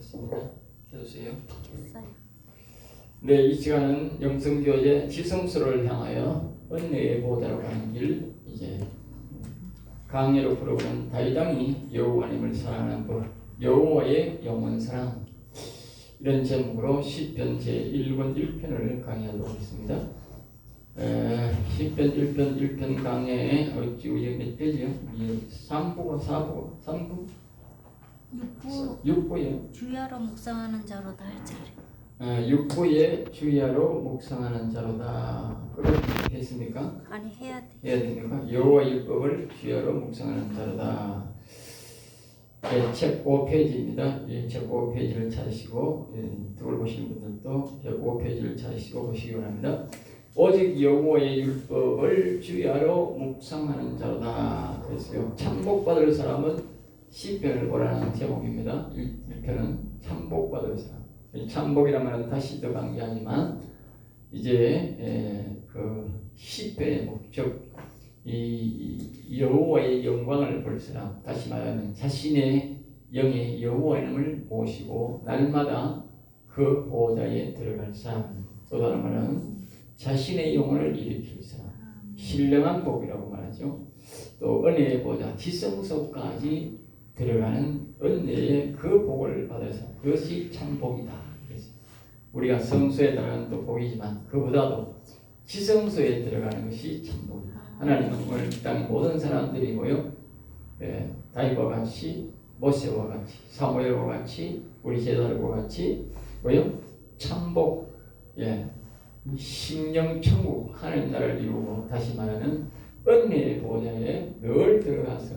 하겠습니다. 켜주세요. 됐어요. 네, 이 시간은 영성교제 지성소를 향하여 은혜의 보좌로 가는 길, 이제 강예로 부르는 다윗왕이 여호와님을 사랑하는 법, 여호와의 영원 사랑, 이런 제목으로 시편 제1권 1편을 강의하도록 하겠습니다. 시편 1편 1편 강의에 어찌 몇 페이지요? 3부가 4부 3부 6부요. 주야로 묵상하는 자로다 할 차례. 6부에 주야로 묵상하는 자로다. 그걸 했습니까? 아니 해야 돼. 해야 됩니까? 여호와 율법을 주야로 묵상하는 자로다. 책 5페이지입니다. 책 5페이지를 찾으시고 그걸 보시는 분들도 책 5페이지를 찾으시고 보시기 바랍니다. 오직 여호와의 율법을 주야로 묵상하는 자로다. 그래서요, 참복받을 사람은 시편을 보라는 제목입니다. 1편은 참복받을 사람. 참복이란 말은 다시 더 강조하지만 이제 그 시편의 목적, 이 여호와의 영광을 볼 사람, 다시 말하면 자신의 영의 여호와님을 모시고 날마다 그 보좌에 들어갈 사람, 또 다른 말은 자신의 영혼을 일으킬 사람, 신령한 복이라고 말하죠. 또 은혜의 보좌, 지성소까지 들어가는 은혜의 그 복을 받을 사람, 그것이 참 복이다. 우리가 성소에 들어가는 또 복이지만 그보다도 지성소에 들어가는 것이 참 복이다. 하나님은 오늘 이 땅의 모든 사람들이 모여 다윗과 같이, 모세와 같이, 사무엘과 같이, 우리 제자들과 같이 모여 참복, 심령천국 하나님 나라를 이루고, 다시 말하는 은혜의 보좌에 늘 들어가서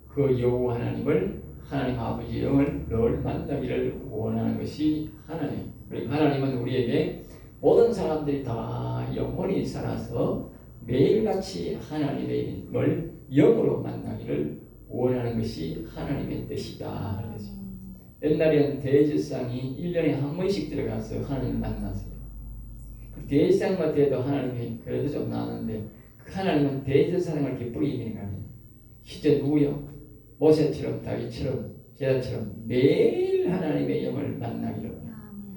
그 여호와 하나님을, 하나님 아버지 영을 늘 만나기를 원하는 것이 하나님. 그리고 하나님은 우리에게 모든 사람들이 다 영원히 살아서 매일같이 하나님의 영을 영으로 만나기를 원하는 것이 하나님의 뜻이다. 그래서 옛날에는 대제사장이 1년에 한 번씩 들어가서 하나님을 만났어요. 그 대제사장만 돼도 하나님이 그래도 좀 나았는데, 그 하나님은 대제사장을 기쁘게 이기는 거 아니에요. 실제 누구요? 모세처럼, 다윗처럼, 제자처럼 매일 하나님의 영을 만나기를 원해요.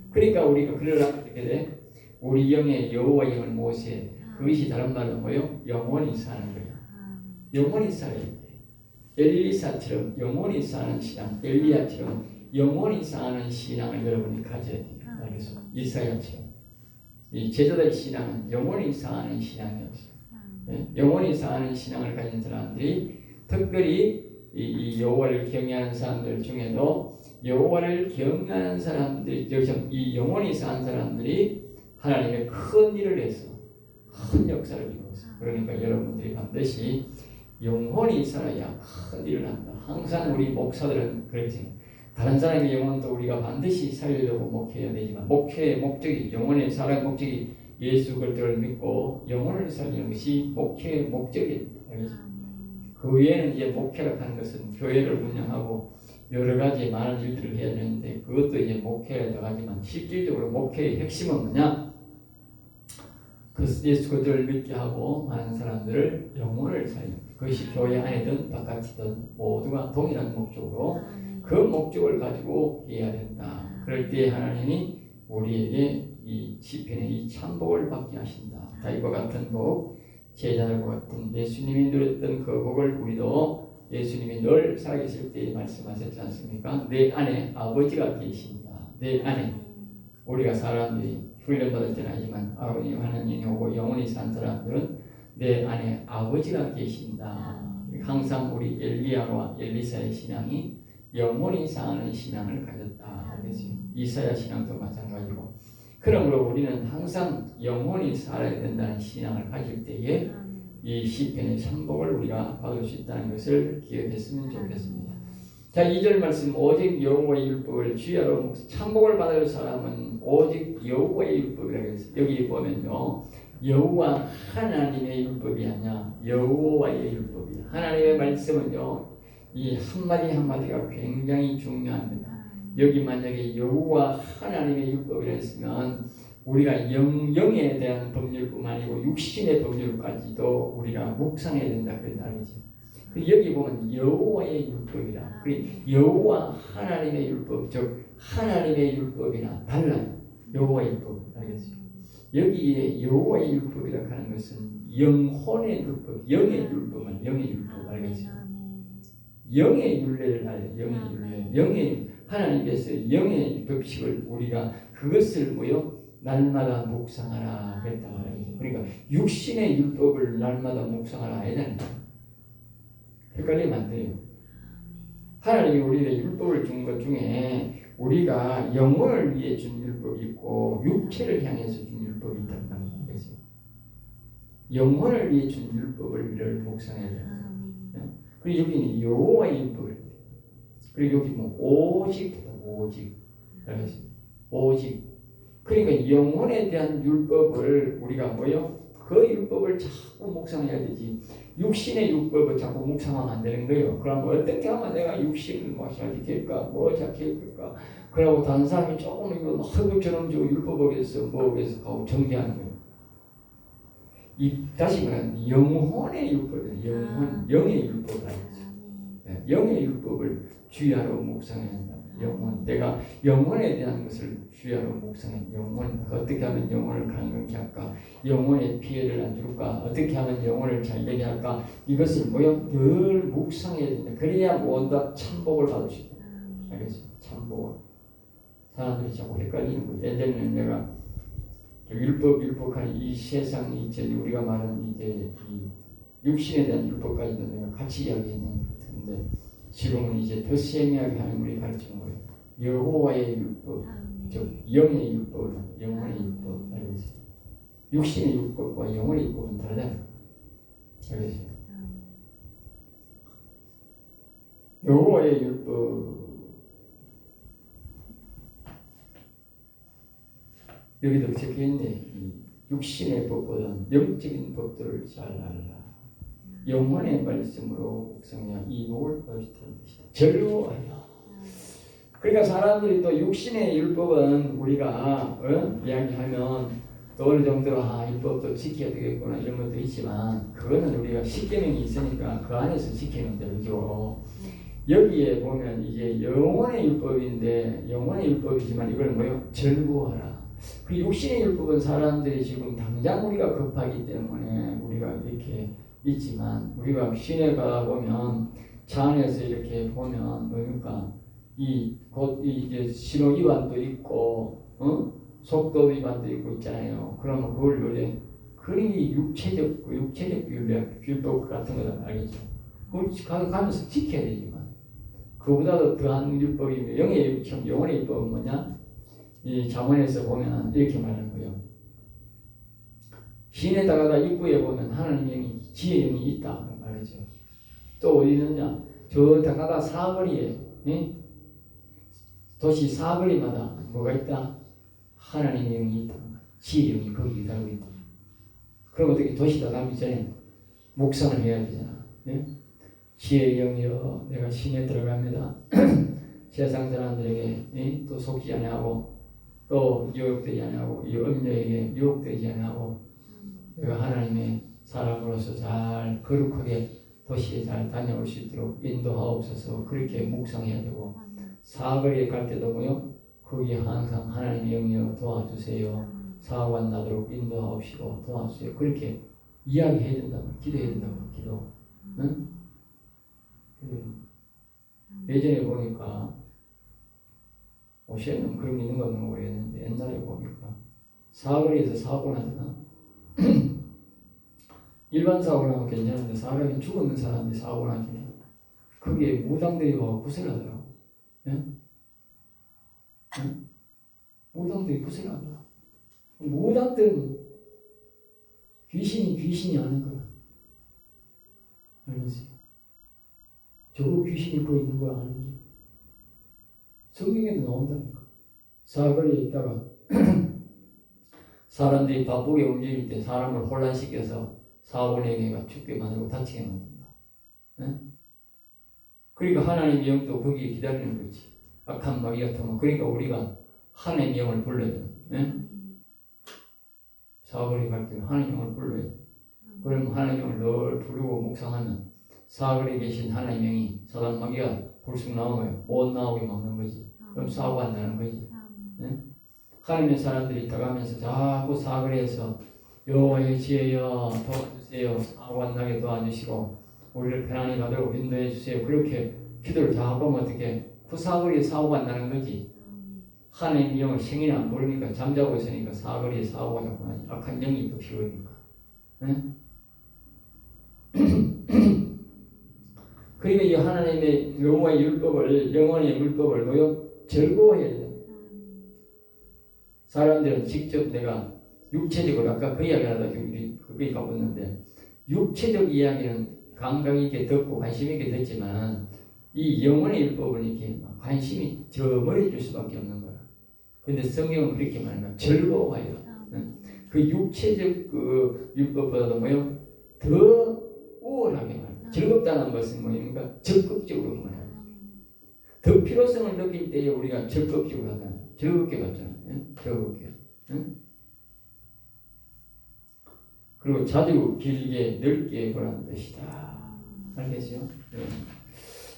그러니까 우리가 그러려면 어떻게 돼? 우리 영의 여호와 영을 모세, 그것이 다른 말로 뭐요? 영원히 사는 거야. 영원히 살아야 돼. 엘리사처럼 영원히 사는 신앙, 엘리야처럼 영원히 사는 신앙을 여러분이 가져야 돼요. 그래서 이사야처럼 이 제자들의 신앙은 영원히 사는 신앙이었어요. 영원히 사는 신앙을 가진 사람들이, 특별히 이 여호와를 경외하는 사람들 중에도 여호와를 경외하는 사람들이, 이 영원히 사는 사람들이 하나님의 큰 일을 해서 큰 역사를 이루었어요. 그러니까 여러분들이 반드시 영원히 살아야 큰 일을 한다. 항상 우리 목사들은 그렇게 생각해요. 다른 사람의 영혼도 우리가 반드시 살리려고 목회해야 되지만, 목회의 목적이, 영혼의 살아의 목적이 예수 그리스도를 믿고 영혼을 살리는 것이 목회의 목적입니다. 그 외에는 이제 목회를 하는 것은 교회를 운영하고 여러 가지 많은 일들을 해야 되는데, 그것도 이제 목회에 들어가지만 실질적으로 목회의 핵심은 뭐냐? 그 예수 그리스도를 믿게 하고 많은 사람들을 영혼을 살리는, 그것이 교회 안이든 바깥이든 모두가 동일한 목적으로 그 목적을 가지고 해야 된다. 그럴 때 하나님이 우리에게 이 시편의 이 참복을 받게 하신다. 다윗과 같은 복, 제자들과 같은 예수님이 누렸던 그 복을 우리도 예수님이 늘 살아계실 때 말씀하셨지 않습니까? 내 안에 아버지가 계신다. 내 안에, 우리가 사람들이 훈련받을 때는 하지만 하나님이 오고 영원히 산 사람들은 내 안에 아버지가 계신다. 항상 우리 엘리야와 엘리사의 신앙이 영원히 사는 신앙을 가졌다. 그래서 이사야 신앙도 마찬가지고, 그러므로 우리는 항상 영원히 살아야 된다는 신앙을 가질 때에 이 시편의 참복을 우리가 받을 수 있다는 것을 기억했으면 좋겠습니다. 자, 2절 말씀, 오직 여호와의 율법을 주야로 참복을 받을 사람은 오직 여호와의 율법이라고 했어요. 여기 보면요, 여호와 하나님의 율법이 아니야, 여호와의 율법이야. 하나님의 말씀은요, 이 한마디 한마디가 굉장히 중요합니다. 여기 만약에 여호와 하나님의 율법이라 했으면 우리가 영에 대한 법률뿐만 아니고 육신의 법률까지도 우리가 묵상해야 된다, 그런 말이지. 여기 보면 여호와의 율법이라. 여호와 하나님의 율법, 즉 하나님의 율법이나 달라요. 여호와의 율법 알겠어요? 여기에 여호와의 율법이라 하는 것은 영혼의 율법, 영의 율법은 영의 율법 알겠어요? 영의 율례를 알아요. 영의 율례, 영의 하나님께서 영의 법칙을 우리가 그것을 뭐요? 날마다 묵상하라 그랬다 말이죠. 그러니까 육신의 율법을 날마다 묵상하라 해야 된다. 헷갈리면 안 돼요. 하나님이 우리에게 율법을 준 것 중에 우리가 영혼을 위해 준 율법이 있고 육체를 향해서 준 율법이 있다는 거죠. 영혼을 위해 준 율법을 늘 묵상해야 된다. 그리고 여기는 여호와의 율법을, 그리고 여기 뭐 오직 알겠어요? 오직. 그러니까 영혼에 대한 율법을 우리가 뭐요? 그 율법을 자꾸 묵상해야 되지. 육신의 율법을 자꾸 묵상하면 안 되는 거예요. 그럼 어떻게 하면 내가 육신을 뭐 잘 지킬까, 뭐 잘 지킬까? 그러고 다른 사람이 조금 이거 허구처럼 저 율법에서 뭐에서 가고 정죄하는 거예요. 이 다시 말하면 영혼의 율법이에요. 영의 율법을 알겠어요. 영의 율법을 주야로 묵상해야 한다. 영혼, 내가 영혼에 대한 것을 주야로 묵상해. 영혼, 어떻게 하면 영혼을 강건케 할까? 영혼에 피해를 안 줄까? 어떻게 하면 영혼을 잘되게 할까? 이것을 뭐요? 늘 묵상해야 된다. 그래야 뭔가 참복을 받을 수 있다. 알겠어요? 참복을. 사람들이 자꾸 헷갈리는 거예요. 예전에는 내가 율법하는 이 세상 이제 우리가 말하는 이제 이 육신에 대한 율법까지도 내가 같이 이야기했는 것 같은데 지금은 이제 더 세밀하게 하나님이 가르치는 거예요. 여호와의 율법, 즉 영의 율법, 영혼의 율법 알겠어요? 육신의 율법과 영혼의 율법은 다르다는 거예요. 알겠어요? 여호와의 율법 여기도 적혀있네. 육신의 법보다는 영적인 법들을 잘 알라. 영혼의 말씀으로 묵상해야 이목을 얻으시는 것이다. 절로하여. 그러니까 사람들이 또 육신의 율법은 우리가 이야기하면 또 어느 정도로 율법도 지켜야 되겠구나 이런 것도 있지만 그거는 우리가 십계명이 있으니까 그 안에서 지키는 대로죠. 여기에 보면 이제 영혼의 율법인데 영혼의 율법이지만 이걸 뭐요? 절구하라. 그 육신의 율법은 사람들이 지금 당장 우리가 급하기 때문에 우리가 이렇게 있지만 우리가 시내 가 보면 차 안에서 이렇게 보면 뭡니까 곧 이제 신호 위반도 있고 속도 위반도 있고 있잖아요. 그러면 그걸 요새 그리 육체적 율법 같은 거다 알겠죠? 그걸 가면서 지켜야 되지만 그보다도 더한 율법이 영혼의 율법은 뭐냐? 이 잠언에서 보면 이렇게 말하는 거예요. 시내다가다 입구에 보면 하나님의 영이 지혜의 영이 있다 말이죠. 또 어디 있느냐? 저 다가다 사거리에 도시 사거리마다 뭐가 있다? 하나님의 영이 있다. 지혜의 영이 거기 살고 있다. 그럼 어떻게 도시다 가기 전에 묵상을 해야 되잖아. 지혜의 영이여 내가 시내에 들어갑니다. 세상 사람들에게 또 속지 아니하고 또 유혹되지 아니하고 이 음녀에게 유혹되지 아니하고 내가 하나님의 사람으로서 잘 거룩하게 도시에 잘 다녀올 수 있도록 인도하옵소서. 그렇게 묵상해야 되고 사거리에 갈 때도 뭐요? 거기에 항상 하나님의 영이여 도와주세요. 사고가 나도록 인도하옵시고 도와주세요. 그렇게 이야기해야 된다고 기도해야 된다고 기도. 응? 예전에 보니까 오시에는 그런 게 있는 건 모르겠는데 옛날에 보니까 사거리에서 사고 나잖아. 일반 사고를 하면 괜찮은데 사람이 죽었는 사람이 사고 나기네. 그게 무당들이 와 구슬하더라고. 무당들이 구슬하더라고. 무당들은 귀신이 아는 거야. 알겠어요? 저거 귀신이 거 있는 걸 아는 게. 성경에도 나온다니까. 사거리에 있다가 사람들이 바쁘게 움직일 때 사람을 혼란시켜서 사고 내게가 죽게 만들고 다치게 만든다. 그러니까 하나님의 영도 거기에 기다리는 거지. 악한 마귀 같으면. 그러니까 우리가 하나님의 영을 불러야 돼. 사거리 갈 때 하나님의 영을 불러야 돼. 그러면 하나님의 영을 늘 부르고 묵상하면 사거리에 계신 하나님의 영이 사단 마귀가 불쑥 나오면 못 나오게 막는 거지. 그럼 사고가 안 나는 거지. 응? 하나님의 사람들이 있다가면서 자꾸 사거리에서 여호와의 지혜여 도와주세요. 사고 안 나게 도와주시고 우리를 편안히 가도록 인도해 주세요. 그렇게 기도를 자꾸 하면 어떻게 그 사거리에 사고가 안 나는 거지. 하나님 영을 생일이 안 모르니까 잠자고 있으니까 사거리에 사고가 자꾸 나지. 악한 영이 또 피우니까. 응? 그러니까 이 하나님의 여호와의 율법을 영원의 율법을 뭐요? 즐거워해야 돼. 사람들은 직접 내가 육체적으로 아까 그 이야기 하다 거기 가봤는데 육체적 이야기는 감각 있게 듣고 관심 있게 듣지만 이 영혼의 율법은 이렇게 관심이 저버려질 수밖에 없는 거야. 근데 성경은 그렇게 말하면 즐거워해요. 그 육체적 그 율법보다도 뭐요? 더 우월하게 말해요. 즐겁다는 것은 뭐입니까? 적극적으로 말해요. 더 필요성을 느낄 때에 우리가 적극적으로 하잖아요. 즐겁게 받잖아요. 즐겁게. 응? 그리고 자주 길게 넓게 보라는 뜻이다. 알겠어요? 네.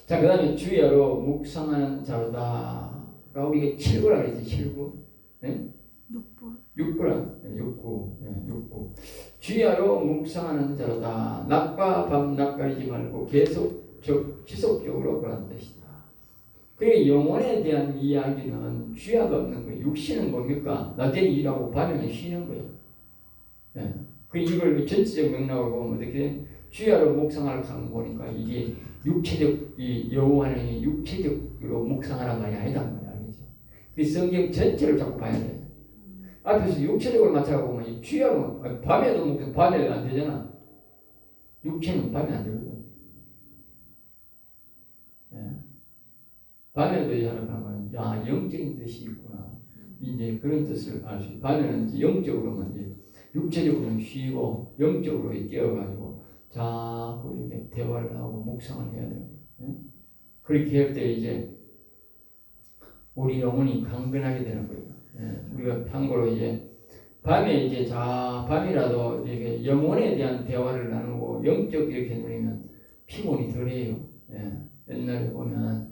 자, 그 다음에 주야로 묵상하는 자로다. 그러니까 우리가 7구라 그랬지. 7구. 네? 6구라. 6구. 주야로 묵상하는 자로다. 낮과 밤 낯가리지 말고 지속적으로 보라는 뜻이다. 그리고 영혼에 대한 이야기는 주야가 없는 거예요. 육신은 뭡니까? 낮에 일하고 밤에는 쉬는 거예요. 네. 그 이걸 전체적 맥락으로 보면 어떻게 주야로 묵상하는 거 보니까 이게 육체적 이 여호와는 육체적으로 묵상하란 말이 아니다 말이야. 알겠죠? 그 성경 전체를 자꾸 봐야 돼. 앞에서 육체적으로 맞춰가 보면 이 주야로 밤에도 묵상 밤에도 안 되잖아. 육체는 밤에 안 되거든. 네. 밤에도 하는 야 영적인 뜻이 있구나. 이제 그런 뜻을 알 수 있고 밤에는 이제 영적으로만 이제 육체적으로는 쉬고 영적으로 깨어가지고 자꾸 이렇게 대화를 하고 묵상을 해야 돼요. 그렇게 할 때 이제 우리 영혼이 강건하게 되는 거예요. 우리가 참고로 이제 밤에 이제 밤이라도 이렇게 영혼에 대한 대화를 나누고 영적 이렇게 누리면 피곤이 덜해요. 옛날에 보면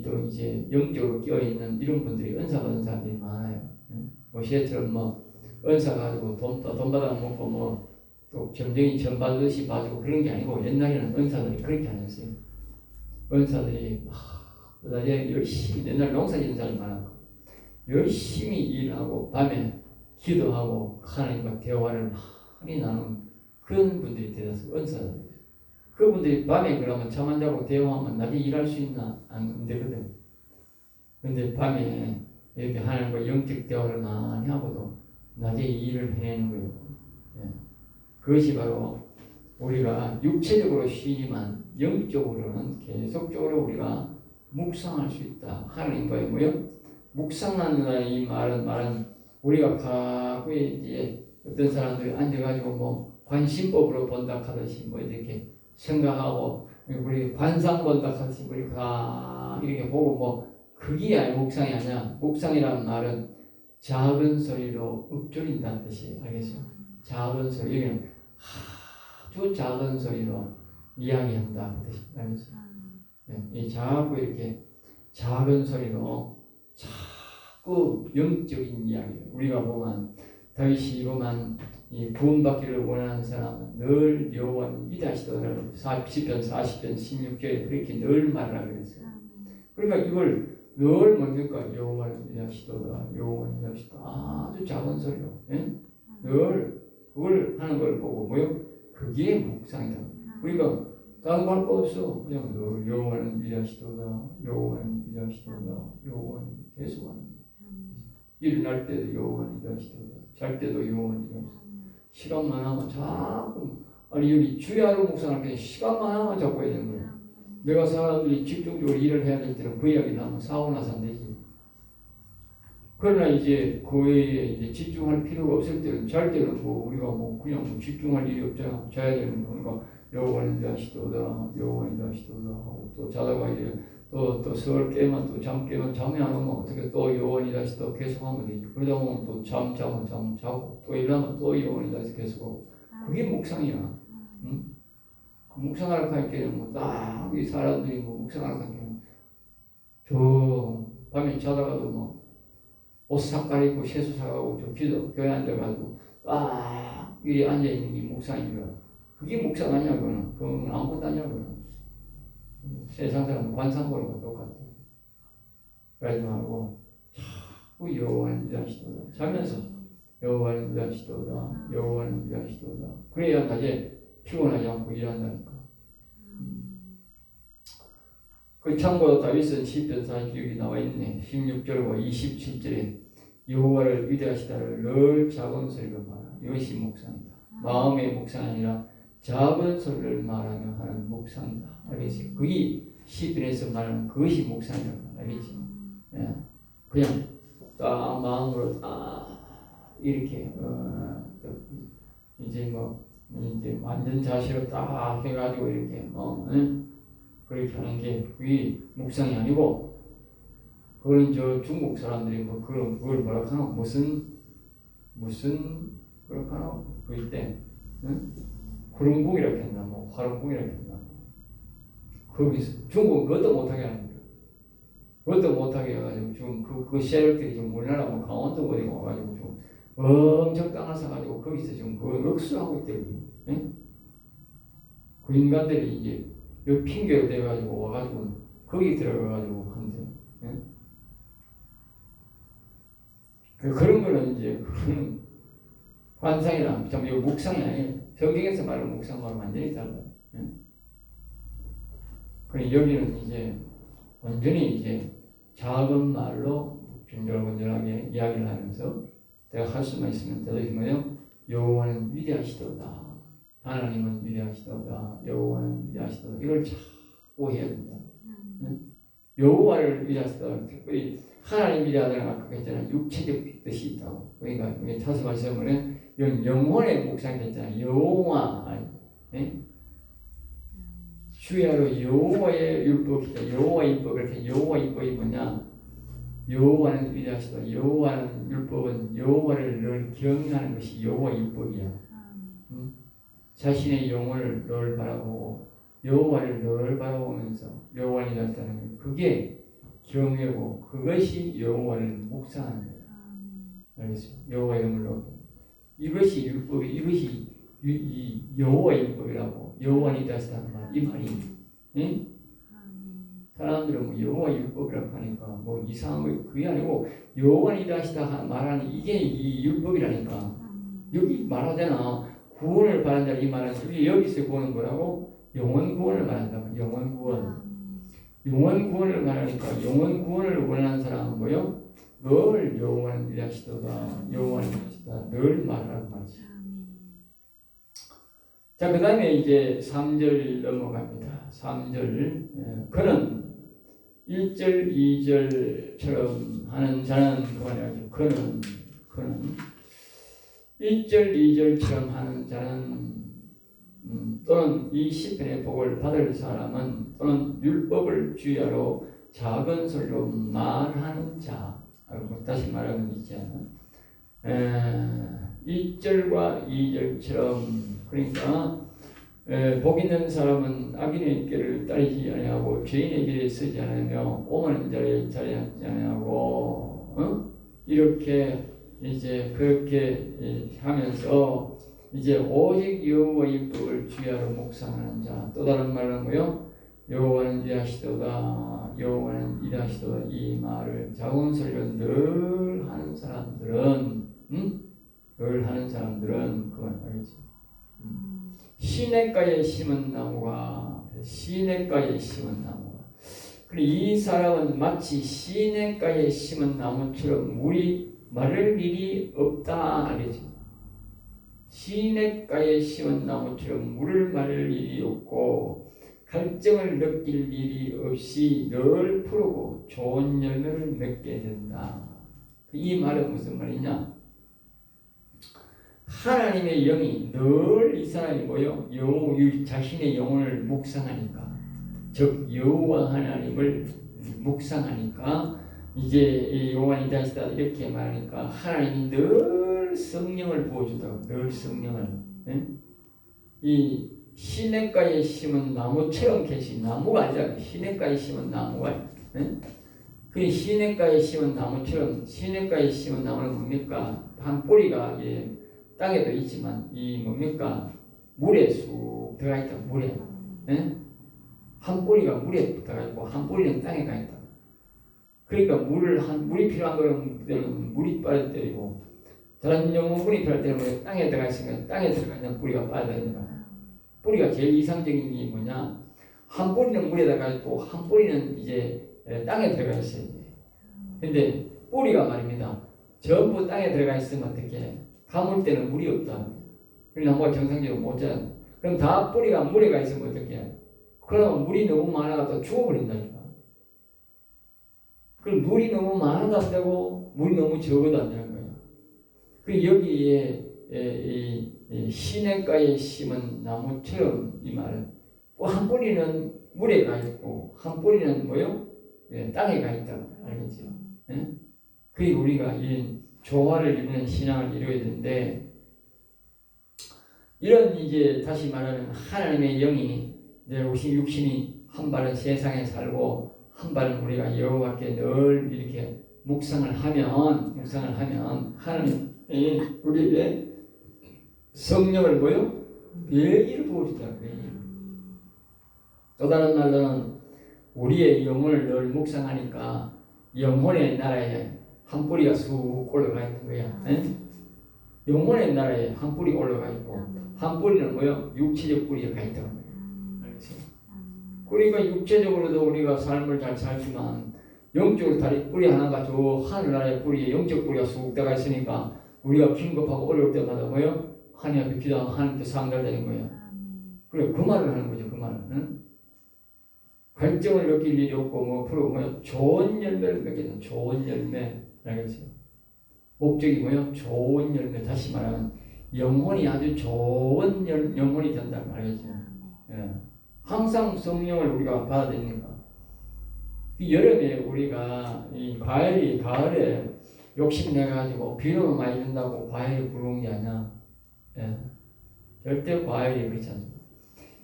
또 이제 영적으로 끼어 있는 이런 분들이 은사 받은 사람들이 많아요. 모세처럼 뭐 은사 가지고 돈 받아 먹고 뭐 또 점쟁이 점 받듯이 봐주고 그런 게 아니고 옛날에는 은사들이 그렇게 안 했어요. 은사들이 낮에 열심히 옛날 농사 짓는 사람이 많았고 열심히 일하고 밤에 기도하고 하나님과 대화를 많이 나누는 그런 분들이 되어서 은사들. 그분들이 밤에 그러면 잠 안 자고 대화하면 낮에 일할 수 있나? 안 되거든. 근데 밤에 이렇게 하나님과 영적 대화를 많이 하고도 낮에 일을 해내는 거예요. 그것이 바로 우리가 육체적으로 쉬지만 영적으로는 계속적으로 우리가 묵상할 수 있다. 하나님과의 뭐요? 묵상한다는 이 말은 우리가 가구에 이제 어떤 사람들이 앉아가지고 뭐 관심법으로 본다 하듯이 뭐 이렇게 생각하고 우리 관상 본다 하듯이 우리가 이렇게 보고 뭐 그게 아니야. 묵상이 아니야. 묵상이라는 말은 작은 소리로 읊조린다는 뜻이에요. 알겠어요? 작은 소리. 여기는 아주 작은 소리로 이야기한다. 그 뜻이 알겠어요? 이 자꾸 이렇게 작은 소리로 자꾸 영적인 이야기. 우리가 보면 다윗이 보면 이 구원받기를 원하는 사람은 늘 여호와는 위대하시도다. 시편 40편 16절에 그렇게 늘 말하라고 그랬어요. 그러니까 이걸 늘 뭡니까? 여호와는 위대하시도다. 여호와는 위대하시도다. 아주 작은 소리로 늘 그걸 하는 걸 보고 뭐요? 그게 묵상이다. 우리가 다른 거 할 거 없어. 그냥 늘 여호와는 위대하시도다. 여호와는 위대하시도다. 여호와는 계속하는. 일어날 때도 여호와는 위대하시도다. 잘 때도 여호와는 위대하시도다. 시간만 하면 자꾸 아니 여기 주야로 묵상할 때 시간만 하면 자꾸 해야 되는 거야. 내가 사람들이 집중적으로 일을 해야 될 때는 그 이야기를 하면 사고 나서 안 되지. 그러나 이제 그 외에 이제 집중할 필요가 없을 때는 잘 때는 뭐 우리가 뭐 그냥 뭐 집중할 일이 없잖아. 자야 되는 거. 그러니까 여호와는 위대하시도다. 여호와는 위대하시도다 하고 또 자다가 이제 또 서울 깨면 또 잠 깨면 잠이 안 오면 어떻게 또 여호와는 위대하시다 계속 하면 되지. 그러다 보면 또 잠 자고 또 일하면 또 여호와는 위대하시다 계속 하고 그게 묵상이야. 응? 묵상할 하니까 뭐딱이 사람들이 뭐 묵상할 하니까 저 밤에 자다가도 뭐 옷 싹 가리고 세수 사가고 저 기도 교회 앉아가지고 이리 앉아 있는 게 묵상인 거야. 그게 묵상 아니야 그건 아무것도 아니야 그건. 세상 사람은 관상 보는 거 똑같아. 그러지 말고 자꾸 여호와는 위대하시도다. 자면서 여호와는 위대하시도다. 여호와는 위대하시도다. 그래야 낮에 피곤하지 않고 일한다니까. 그 참고로 다윗은 시편 46이 나와 있네. 16절과 27절에 여호와를 위대하시다를 늘 작은 소리로 말하라. 이것이 묵상이다. 마음의 묵상이 아니라 작은 소리를 말하며 하는 묵상이다. 알겠지? 그게 시편에서 말하는 그것이 묵상이라고. 알겠지? 예. 그냥 딱 마음으로 딱 이렇게 이제 완전 자세로 딱 해가지고 이렇게 그렇게 하는 게 그게 묵상이 아니고 그건 저 중국 사람들이 뭐 그걸 뭐라 하나 무슨 그렇게 하나 그럴 때 구름국이라고 했나 뭐 화름국이라고 했나 거기서 중국 그것도 못하게 하는 거야. 그것도 못하게 해가지고 지금 그 세력들이 지금 우리나라 뭐 강원도 어디 와가지고 좀 엄청 땅을 사가지고 거기서 지금 그걸 억수하고 있대요. 예? 그 인간들이 이제 요 핑계로 돼가지고 와가지고 거기 들어가가지고 한대. 예? 그런 거는 이제 환상이랑 참 이거 묵상이 아니에요. 성경에서 말하는 묵상과는 완전히 달라요. 예? 그래 여기는 이제 완전히 이제 작은 말로 빈절건절하게 이야기를 하면서 내가 할 수만 있으면 대답이 뭐예요? 여호와는 위대하시도다. 하나님은 위대하시도다. 여호와는 위대하시도다. 이걸 자꾸 해야 된다. 여호와를 위대하시도다. 특별히 하나님 위대하다는 아까 했잖아요. 육체적 뜻이 있다고. 그러니까 이게 다시 말씀하면 영혼의 묵상이 됐잖아요. 여호와 주야로 여호와의 율법이다. 여호와의 율법 이렇게 여호와의 율법이 뭐냐? 여호와는 위대하시다. 여호와는 율법은 여호와를 늘 경외하는 것이 여호와의 율법이야. 자신의 영혼을 늘 바라보고 여호와를 늘 바라보면서 여호와를 위대하다는 것 그게 경외고 그것이 여호와를 묵상하는 거야. 알겠어요? 여호와의 이름을 넣고 이것이 율법이 이것이 이 여호와의 율법이라고 여호와는 위대하시다는 말 이 말이 응? 사람들은 뭐 여호와 율법이라고 하니까 뭐 이상한 거 그게 아니고 여호와는 위대하시다 말하는 이게 이 율법이라니까. 여기 말하잖아. 구원을 바란다 이 말은 여기서 구원은 뭐라고? 영원 구원을 말한다. 영원 구원. 영원 구원을 말하니까 영원 구원을 원하는 사람은 뭐요? 늘 여호와는 위대하시도다. 여호와는 위대하시다. 늘 말하는 말이지. 자, 그 다음에 이제 3절 넘어갑니다. 3절. 그는 1절, 2절처럼 하는 자는 그만해야죠. 그는 1절, 2절처럼 하는 자는 또는 이 시편의 복을 받을 사람은 또는 율법을 주야로 작은 소리로 말하는 자. 다시 말하면 있지 않아? 1절과 2절처럼 그러니까 복 있는 사람은 악인의 길을 따르지 아니하고 죄인의 길에 서지 않으며 오만한 자리에 자리하지 아니하고 이렇게 이제 그렇게 하면서 이제 오직 여호와의 율법을 주야로 묵상하는 자. 또 다른 말은 뭐요? 여호와는 위대하시도다. 여호와는 위대하시도다. 이 말을 작은 소리로 늘 하는 사람들은 늘 하는 사람들은 그건 알겠지. 시냇가에 심은 나무가 그리고 이 사람은 마치 시냇가에 심은 나무처럼 물이 마를 일이 없다 알겠지. 시냇가에 심은 나무처럼 물을 마를 일이 없고 갈증을 느낄 일이 없이 늘 푸르고 좋은 열매를 맺게 된다. 이 말은 무슨 말이냐? 하나님의 영이 늘 이 사람이 뭐요? 자신의 영혼을 묵상하니까, 즉 여호와 하나님을 묵상하니까 이제 여호와는 위대하시다 이렇게 말하니까 하나님이 늘 성령을 부어주더라고. 늘 성령을. 이 시냇가에 심은 나무처럼 계신 나무가 아니라 시냇가에 심은 나무가 예? 그 시냇가에 심은 나무처럼 시냇가에 심은 나무는 뭡니까? 한 뿌리가 예, 땅에도 있지만 이 뭡니까? 물에 쑥 들어가 있다. 물에 예? 한 뿌리가 물에 들어가 있고 한 뿌리는 땅에 가 있다. 그러니까 물이 필요한 거는 물이 빠져들이고 다른 영물이 필요할 때는 땅에 들어가 있으니까 땅에 들어가 있는 뿌리가 빠져들이니까 뿌리가 제일 이상적인 게 뭐냐? 한 뿌리는 물에 들어가 있고 한 뿌리는 이제 땅에 들어가 있어야 돼. 근데 뿌리가 말입니다. 전부 땅에 들어가 있으면 어떻게? 가물 때는 물이 없다. 그러니까 나무가 정상적으로 못 자라. 그럼 다 뿌리가 물에 가 있으면 어떻게? 그러면 물이 너무 많아서 죽어버린다니까. 그럼 물이 너무 많아도 안 되고 물이 너무 적어도 안 되는 거예요. 그 여기에 이 시냇가에 심은 나무처럼 이 말은 한 뿌리는 물에 가 있고 한 뿌리는 뭐요? 땅에 가 있다. 알겠죠? 예? 그게 우리가 이 조화를 이루는 신앙을 이루어야 되는데 이런 이제 다시 말하는 하나님의 영이 내 육신이 한 발은 세상에 살고 한 발은 우리가 여호와께 늘 이렇게 묵상을 하면 하나님이 우리에게 성령을 뭐요? 매일 부어준다. 매일. 또 다른 말로는 우리의 영혼을 늘 묵상하니까 영혼의 나라에 한 뿌리가 쑥 올라가 있는 거야. 에? 영혼의 나라에 한 뿌리 올라가 있고 한 뿌리는 뭐요? 육체적 뿌리가 있다는 거예요. 알겠어요? 그러니까 육체적으로도 우리가 삶을 잘 살지만 영적으로 다리 뿌리 하나가 저 하늘나라의 뿌리에 영적 뿌리가 쑥 들어가 있으니까 우리가 긴급하고 어려울 때마다 뭐요? 하나님 앞에 기도하면 하나님께 상달되는 거예요. 그래 그 말을 하는 거죠. 그 말은. 응? 갈증을 느낄 일이 없고 뭐 프로 뭐요? 좋은 열매를 맺게 좋은 열매. 알겠어요? 목적이 뭐요? 좋은 열매. 다시 말하면 영혼이 아주 좋은 영혼이 된다는 말이죠. 예. 항상 성령을 우리가 받아야 되니까. 여름에 우리가 이 가을에 욕심내가지고 비료를 많이 준다고 과일이 부러운 게 아니야. 예. 절대 과일이 그렇지 않습니다.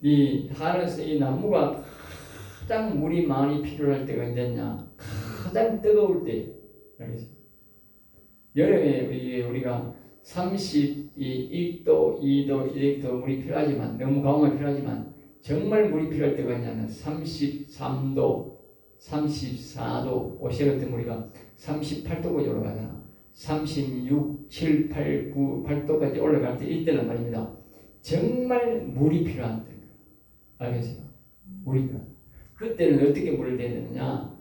이 하늘에서 이 나무가 가장 물이 많이 필요할 때가 언제냐? 가장 뜨거울 때. 알겠어요? 여름에 우리가 31도, 2도, 2도 물이 필요하지만 너무 가뭄이 필요하지만 정말 물이 필요할 때가 있냐면 33도, 34도, 오시에 같은 우리가 38도까지 올라가잖아. 36, 7, 8, 9, 8도까지 올라갈 때 이때는 말입니다. 정말 물이 필요한 때. 알겠어요? 물이 필요한 때. 그때는 어떻게 물을 대야 되느냐?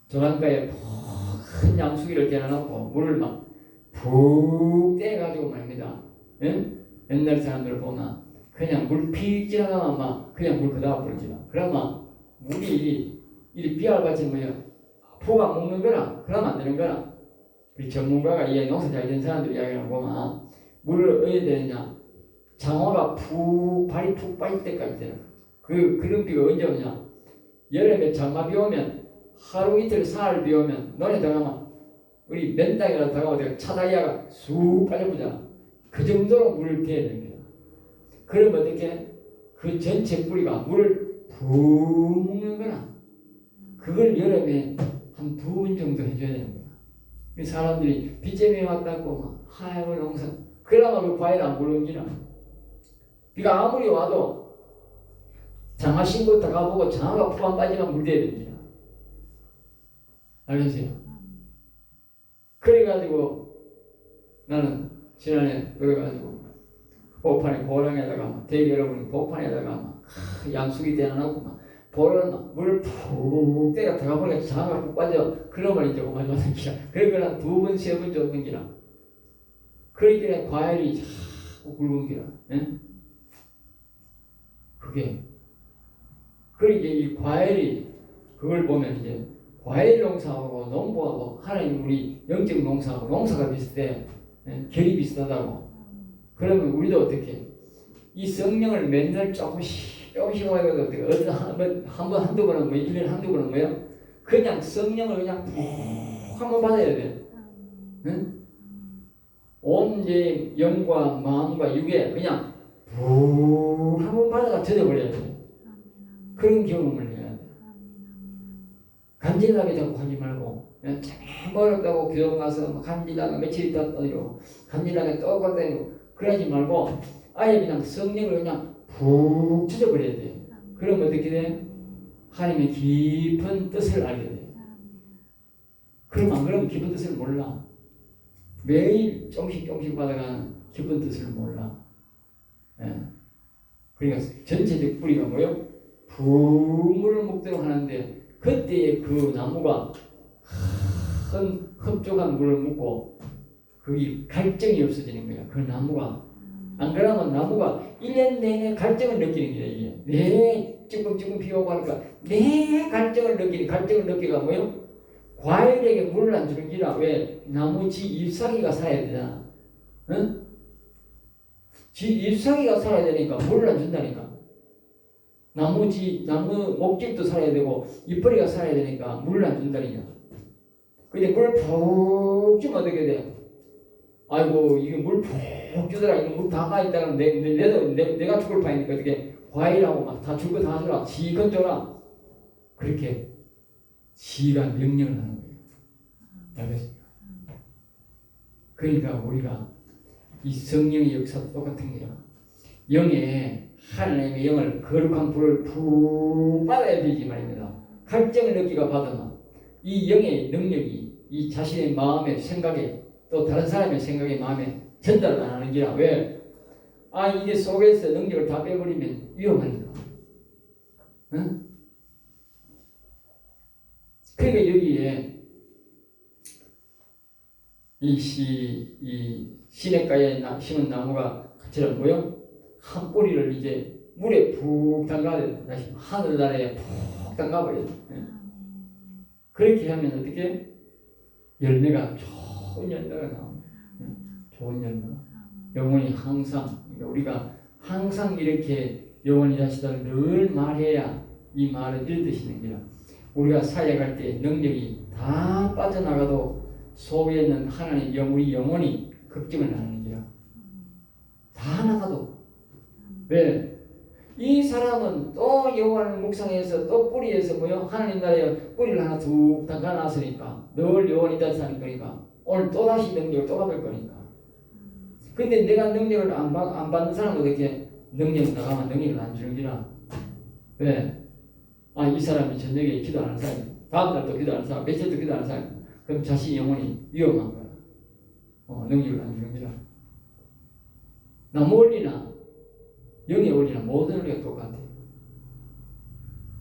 조랑가에 큰 양수기를 대놔놓고 물을 막 푹 떼가지고 말입니다. 예? 옛날 사람들 보면 그냥 물 픽 지나가면 막 그냥 물 그다가 뿌리지라. 그러면 물이 이 비알같이 뭐야 포가 먹는 거나 그러면 안 되는 거나. 우리 전문가가 이 농사 잘 된 사람들 이야기를 보면 물을 어디에 되느냐? 장어가 발이 푹 빠질 때까지 되는. 그런 비가 언제 오냐? 여름에 장마 비 오면 하루 이틀 사흘 비 오면 논에 들어가면 우리 맨땅이라 들어가면 차다이아가 쑥 빠져보잖아. 그 정도로 물을 대야 되는 거야. 그러면 어떻게? 그 전체 뿌리가 물을 푹 먹는 거나. 그걸 여름에 한 2번 정도 해줘야 되는 거야. 사람들이 빗재미 왔다고 막 하얀 농사. 그러면 그 과일 안 물렁기나. 비가 아무리 와도 장화 신고 가보고 장화가 푹 안 빠지면 물 대야 됩니다. 알겠어요? 그래가지고 나는 지난해 그래가지고 복판에 보랑에다가 대기 여러분 복판에다가 양수기 대놔놓고 막 보랑 물을 푹 때가 들어가보니까 장화가 푹 빠져. 그러면 이제 오만 원은 기라. 그러니까 한 2번, 3번 정도 기라. 그러니까 과일이 자꾸 굵은 기라. 예? 그게 그러니까 이 과일이 그걸 보면 이제 과일 농사하고 농부하고 하나님 우리 영적 농사하고 농사가 비슷해. 결이 비슷하다고. 그러면 우리도 어떻게 이 성령을 맨날 조금씩 와가지고 어떻게 한번 한두 번은 뭐 1년에 한두 번은 뭐요? 그냥 성령을 그냥 푹 한번 받아야 돼. 응? 온 이제 영과 마음과 육에 그냥 푹 한번 바다가 젖어버려야 돼. 그런 경험을 해야 돼. 간질나게 자꾸 하지 말고 그냥 참 멀었다고 교정 가서 막 간질나가 며칠 있다 떠들고 간질나게 또 갔다니고 그러지 말고 아예 그냥 성령을 그냥 푹 젖어버려야 돼. 그러면 어떻게 돼? 하나님의 깊은 뜻을 알게 돼. 그럼 안 그러면 깊은 뜻을 몰라. 매일 조금씩 받아가는 깊은 뜻을 몰라. 예. 그러니까 전체적 뿌리가 뭐요? 푹 물을 먹도록 하는데 그때에 그 나무가 큰 흡족한 물을 먹고 거기 갈증이 없어지는 거야. 그 나무가. 안 그러면 나무가 1년 내내 갈증을 느끼는 거야. 이게. 내 쭈금쭈금 피우고 하니까 내 갈증을 느끼가 뭐요? 과일에게 물을 안 주는 기라. 왜? 나무 지 잎사귀가 살아야 되잖아. 응? 지 잎사귀가 살아야 되니까 물을 안 준다니까. 나무 목집도 살아야 되고 잎뿌리가 살아야 되니까 물을 안 준다니까. 근데 물 푹 주면 어떻게 돼? 아이고 이게 물 푹 주더라. 이거 물 다 가있다가 내가 죽을 판이니까 어떻게 과일하고 막 다 줄 거 다 주라. 지건 줘라. 그렇게 지가 명령을 하는 거예요. 알겠습니까? 그러니까 우리가 이 성령의 역사도 똑같은 거야. 영에 하나님의 영을 거룩한 불을 푹 받아야 되지 말입니다. 갈증을 느끼가 받으면 이 영의 능력이 이 자신의 마음의 생각에 또 다른 사람의 생각에 마음에 전달을 안 하는 기라. 왜? 아 이게 속에서 능력을 다 빼버리면 위험하니까. 응? 그러니까 여기에 이 시냇가에 심은 나무가 그처럼 뭐요? 한 뿌리를 이제 물에 푹 담가야 돼. 다시 하늘나라에 푹 담가버려야 돼. 그렇게 하면 어떻게? 열매가 좋은 열매가 나옵니다. 좋은 열매가. 영원히 항상, 우리가 항상 이렇게 영원히 자시다를 늘 말해야 이 말을 읽으시는 거라. 우리가 사역할 때 능력이 다 빠져나가도 속에 있는 하나님 우리 영혼이 걱정을 안 하는 거라. 다 나가도. 왜? 이 사람은 또 여호와를 묵상해서 또 뿌리에서 뭐요? 하나님 나라에 뿌리를 하나 툭 담가놨으니까 늘 영원히 다시 사는 거니까 오늘 또다시 능력을 또 받을 거니까. 근데 내가 능력을 안 받는 사람은 어떻게 능력이 나가면 능력을 안 주는 기라. 왜? 아, 이 사람이 저녁에 기도하는 사람이 다음 날도 기도하는 사람, 며칠도 기도하는 사람. 그럼 자신 영혼이 위험한 거야. 능력을 안 주는 기라. 나무 원리나 영의 원리나 모든 원리가 똑같아.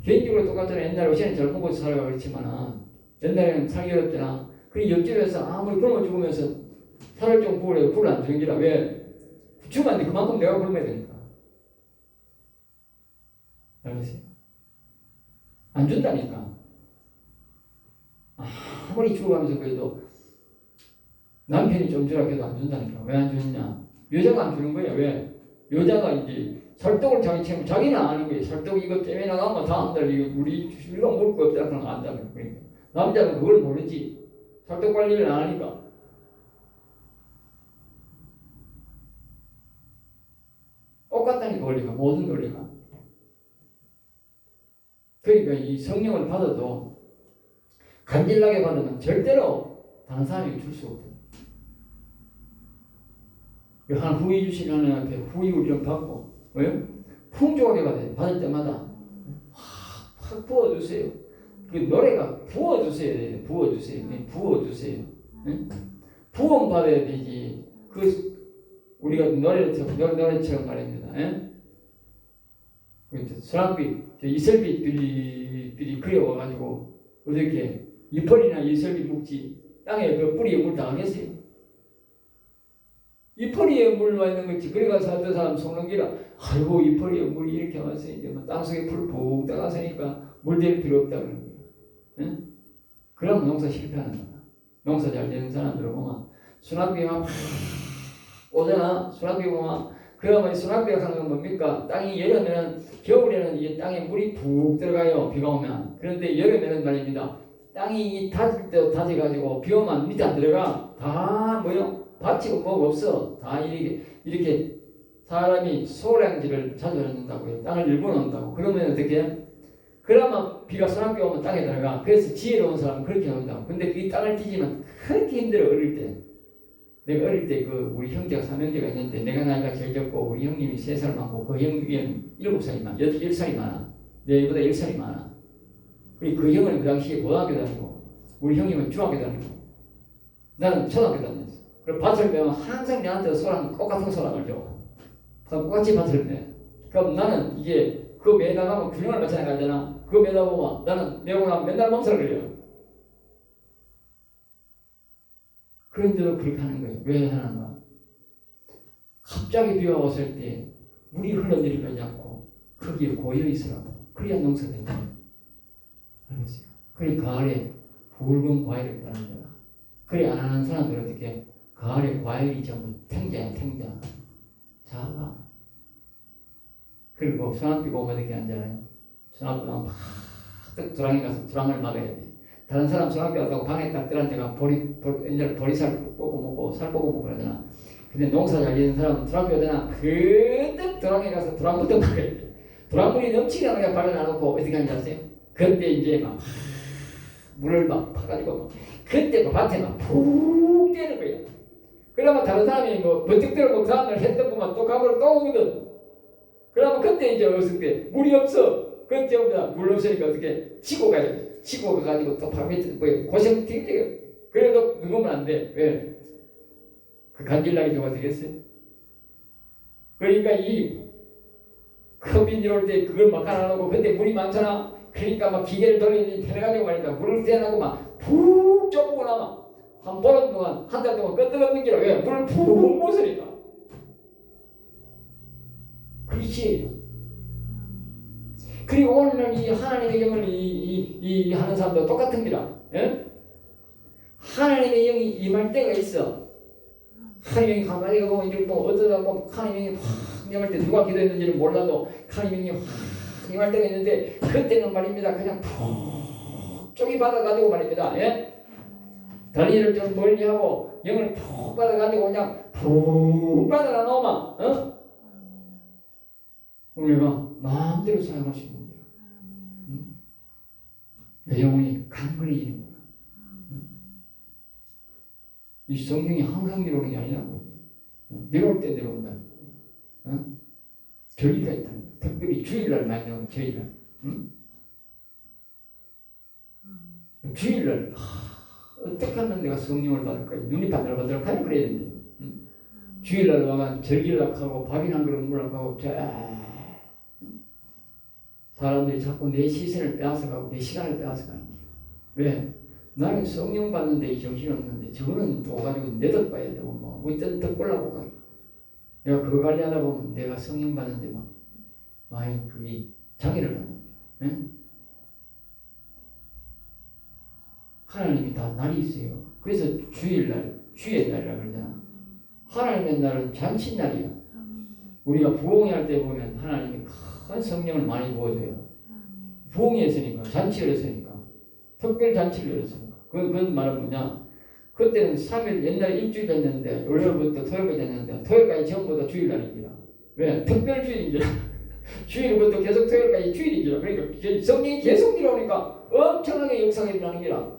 개인적으로 똑같잖아. 옛날에 시간이 잘 먹고 살아가 그렇지만 옛날에는 살기 어렵잖아. 그 옆집에서 아무리 굶어 죽으면서 살을 좀 구우려도 불을 안 주는 기라. 왜? 주면 안 돼. 그만큼 내가 굶어야 되니까. 알겠어요? 안 준다니까. 아무리 죽어가면서 그래도 남편이 좀 주라 해도 안 준다니까. 왜 안 주느냐? 여자가 안 주는 거야. 왜? 여자가 이제 설득을 자기는 아는 거예요. 설득 이거 때문에 나가면 다음 달 우리 이거 먹을 거 없다 그러면 안다는 거니까. 남자는 그걸 모르지. 설득 관리를 안 하니까. 똑같다니까 원리가. 모든 원리가. 그러니까 이 성령을 받아도 간질나게 받으면 절대로 다른 사람이 줄 수 없다. 한 후이 주시는 하나님한테 후이를 좀 받고, 왜요? 풍족하게 받을 때마다 확 부어주세요. 그 노래가 부어주세요. 부어주세요. 부어주세요. 부음 받아야 되지. 우리가 노래처럼 말입니다. 소란빛, 이슬빛들이 그려와가지고 어떻게 이펄이나 이슬빛 묵지 땅에 그 뿌리에 물 당하겠어요? 이펄이에 물 와 있는 거지. 그래가서 어떤 사람 속는 기라. 아이고 이펄이에 물이 이렇게 와서 이제 땅속에 풀 푹 따갔으니까 물 댈 필요 없다 그러는 거야. 응? 그러면 농사 실패하는 거야. 농사 잘 되는 사람들은 보면 수납비가 막 오잖아. 수납비 보면 그러면 수납비가 하는 건 뭡니까? 땅이 여름에는 겨울에는 이 땅에 물이 푹 들어가요. 비가 오면. 그런데 여름에는 말입니다. 땅이 다질 때 다져가지고 비 오면 밑에 안 들어가. 다 뭐요? 밭이고 뭐가 없어. 다 이렇게 사람이 소량지를 자주 넣는다고요. 땅을 일부 넣는다고. 그러면 어떻게? 그러면 비가 소낙비 오면 땅에 들어가. 그래서 지혜로운 사람은 그렇게 한다고. 근데 그 땅을 뒤지면 그렇게 힘들어 어릴 때. 내가 어릴 때 그 우리 형제가 삼형제가 있는데 내가 나이가 제일 적고 우리 형님이 3살 많고 그 형이 7살이 많아. 11살이 많아. 내보다 1살이 많아. 그리고 그 형은 그 당시에 고등학교 다니고 우리 형님은 중학교 다니고 나는 초등학교 다녔어. 그리고 밭을 빼면 항상 내한테 똑같은 소랑을 줘. 똑같이 밭을 빼. 그럼 나는 이게 그 매 나가면 균형을 맞춰야 가잖아. 그거 매다 보면 나는 매고 나면 맨날 몸살 걸려. 그런데도 그렇게 하는 거예요. 왜 하는가? 갑자기 비가 왔을 때 물이 흘러내리지 않고 거기에 고여 있으라고. 그래야 농사 된다. 알겠어요? 그래 가을에 붉은 과일을 따는 거다. 그래 안 하는 사람들은 어떻게 가을에 과일이 전부 탱자야 탱자. 작아. 그리고 소낙비 오면 어떻게 하잖아요. 소낙비 오면 팍 도랑에 가서 도랑을 막아야 돼. 다른 사람 소낙비 왔다고 방에 딱 들어앉아가 옛날에 보리살 뽑고 먹고 살 뽑고 먹고 그러잖아. 근데 농사 잘 짓는 사람은 소낙비 오잖아. 그때 도랑에 가서 도랑부터 막아야 돼. 도랑물이 넘치게 그냥 발라놔놓고 어떻게 하는지 아세요? 그때 이제 막 물을 막 파가지고 막 그때 막 밭에 막 푹 뛰는 거야. 그러면 다른 사람이 뭐 번뜩 들어보고 다음날 했던 것만 또 가버려 또 오거든. 그러면 그때 이제 어렸을 때 물이 없어. 그때 물 없으니까 어떻게 치고 가야 돼. 치고 가가지고 또 발 밑에 뭐 고생 되게 그래도 누구면 안 돼. 왜? 그 간질나게 누가 되겠어요? 그러니까 이 컵이 이럴 때 그걸 막 깔아놓고 근데 물이 많잖아. 그러니까 막 기계를 돌리니 해가지고 말이야. 물을 떼어놓고 막 푹 쪄보고 나면 한 보름 동안 한 달 동안 끄떡없는 게라. 왜? 물을 푹 묻으니까. 그렇지. 그리고 오늘날 이 하나님의 영을 이 하는 사람도 똑같은 거라. 예? 하나님의 영이 임할 때가 있어. 하나님의 영이 가만히 보면 이렇게 뭐 어쩌다 보면 하나님의 영이 확 임할 때 누가 기도했는지는 몰라도 하나님의 영이 확 임할 때가 있는데 그때는 말입니다. 그냥 푹 쪼기 받아가지고 말입니다. 예? 다리를 좀 멀리하고 영을 푹 받아가지고 그냥 푹 받아라 놓으면 어? 우리가 마음대로 사용할 수 있는 거야. 내 영혼이 강건해지는 거야. 이 성경이 항상 내려오는 게 아니라고. 내려올 때 내려온다. 저희가 있다. 특별히 주일날 많이 나오는 저희날. 주일날 어떻게 하면 내가 성령을 받을까? 눈이 반들반들 하니 그래야 되는데. 주일날 와면 절기락하고 밥이나 한 그릇 물락하고 사람들이 자꾸 내 시선을 빼앗아가고 내 시간을 빼앗아가는 거야. 왜? 나는 성령 받는데 이 정신이 없는데 저거는 또 가지고 내덕 봐야 되고 뭐 어떤 덕 보려고 가고 내가 그거 관리하다 보면 내가 성령 받는데 막 많이 그게 장애를 하는 거야. 예? 하나님이 다 날이 있어요. 그래서 주일날 주의 날이라고 그러잖아. 하나님의 날은 잔칫날이야. 우리가 부흥할 때 보면 하나님이 큰 성령을 많이 부어줘요. 부흥이 했으니까 잔치를 했으니까 특별 잔치를 했으니까 그건 말은 뭐냐? 그때는 3일 옛날에 일주일 됐는데 월요일부터 토요일까지 됐는데 토요일까지 전부 다 주일날입니다. 왜? 특별 주일이죠. 주일부터 계속 토요일까지 주일이죠. 그러니까 성령이 계속 들어오니까 엄청나게 역사가 일어나는 게라.